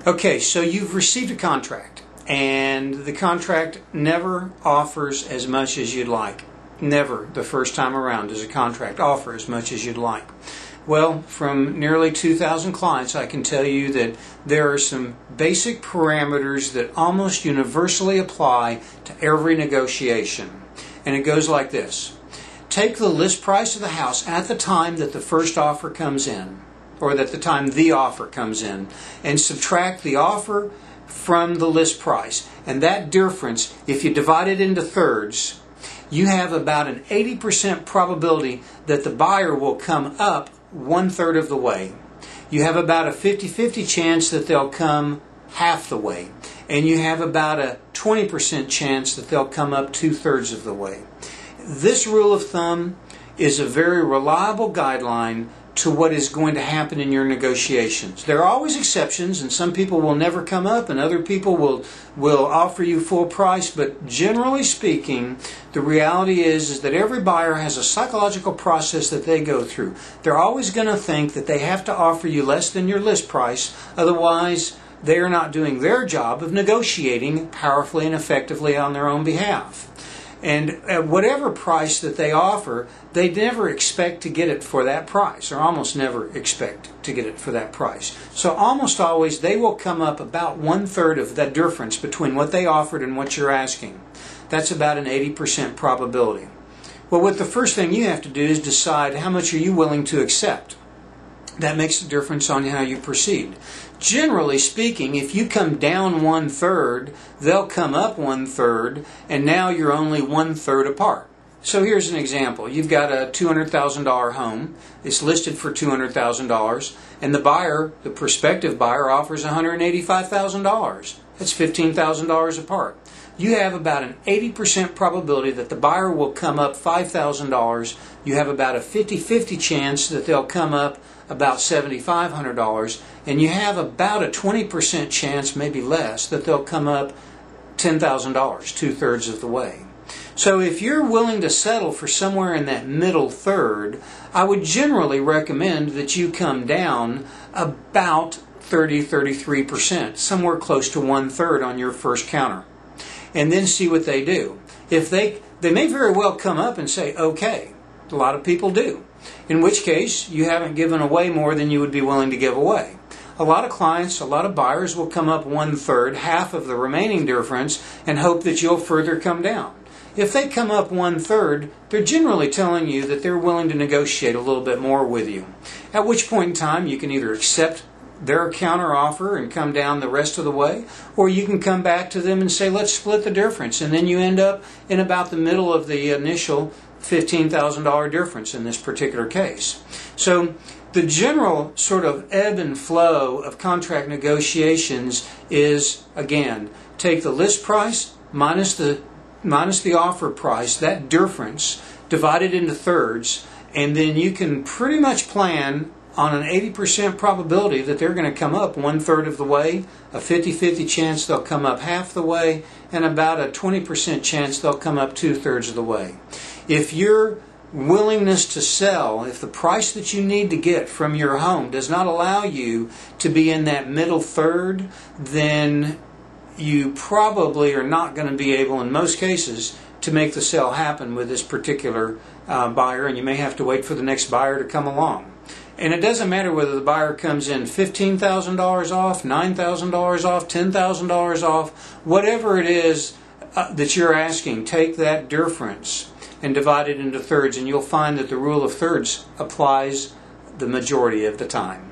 Okay, so you've received a contract, and the contract never offers as much as you'd like. Never, the first time around, does a contract offer as much as you'd like. Well, from nearly 2,000 clients, I can tell you that there are some basic parameters that almost universally apply to every negotiation. And it goes like this. Take the list price of the house at the time that the first offer comes in, or at the time the offer comes in, and subtract the offer from the list price. And that difference, if you divide it into thirds, you have about an 80% probability that the buyer will come up 1/3 of the way. You have about a 50-50 chance that they'll come half the way. And you have about a 20% chance that they'll come up 2/3 of the way. This rule of thumb is a very reliable guideline to what is going to happen in your negotiations. There are always exceptions, and some people will never come up and other people will offer you full price, but generally speaking, the reality is that every buyer has a psychological process that they go through. They're always going to think that they have to offer you less than your list price, otherwise they are not doing their job of negotiating powerfully and effectively on their own behalf. And at whatever price that they offer, they never expect to get it for that price, or almost never expect to get it for that price. So almost always they will come up about 1/3 of that difference between what they offered and what you're asking. That's about an 80% probability. Well, what the first thing you have to do is decide how much are you willing to accept. That makes a difference on how you proceed. Generally speaking, if you come down 1/3, they'll come up 1/3, and now you're only 1/3 apart. So here's an example. You've got a $200,000 home. It's listed for $200,000, and the buyer, the prospective buyer, offers $185,000. That's $15,000 apart. You have about an 80% probability that the buyer will come up $5,000. You have about a 50-50 chance that they'll come up about $7,500, and you have about a 20% chance, maybe less, that they'll come up $10,000, 2/3 of the way. So if you're willing to settle for somewhere in that middle third, I would generally recommend that you come down about 33%, somewhere close to 1/3 on your first counter, and then see what they do. If they may very well come up and say, okay. A lot of people do. In which case, you haven't given away more than you would be willing to give away. A lot of clients, a lot of buyers will come up 1/3, half of the remaining difference, and hope that you'll further come down. If they come up 1/3, they're generally telling you that they're willing to negotiate a little bit more with you. At which point in time, you can either accept their counter offer and come down the rest of the way, or you can come back to them and say, let's split the difference, and then you end up in about the middle of the initial $15,000 difference in this particular case. So the general sort of ebb and flow of contract negotiations is, again, take the list price minus the offer price, that difference, divide it into thirds, and then you can pretty much plan on an 80% probability that they're going to come up 1/3 of the way, a 50-50 chance they'll come up half the way, and about a 20% chance they'll come up 2/3 of the way. If your willingness to sell, if the price that you need to get from your home does not allow you to be in that middle third, then you probably are not going to be able, in most cases, to make the sale happen with this particular buyer, and you may have to wait for the next buyer to come along. And it doesn't matter whether the buyer comes in $15,000 off, $9,000 off, $10,000 off, whatever it is that you're asking, take that difference and divide it into thirds, and you'll find that the rule of thirds applies the majority of the time.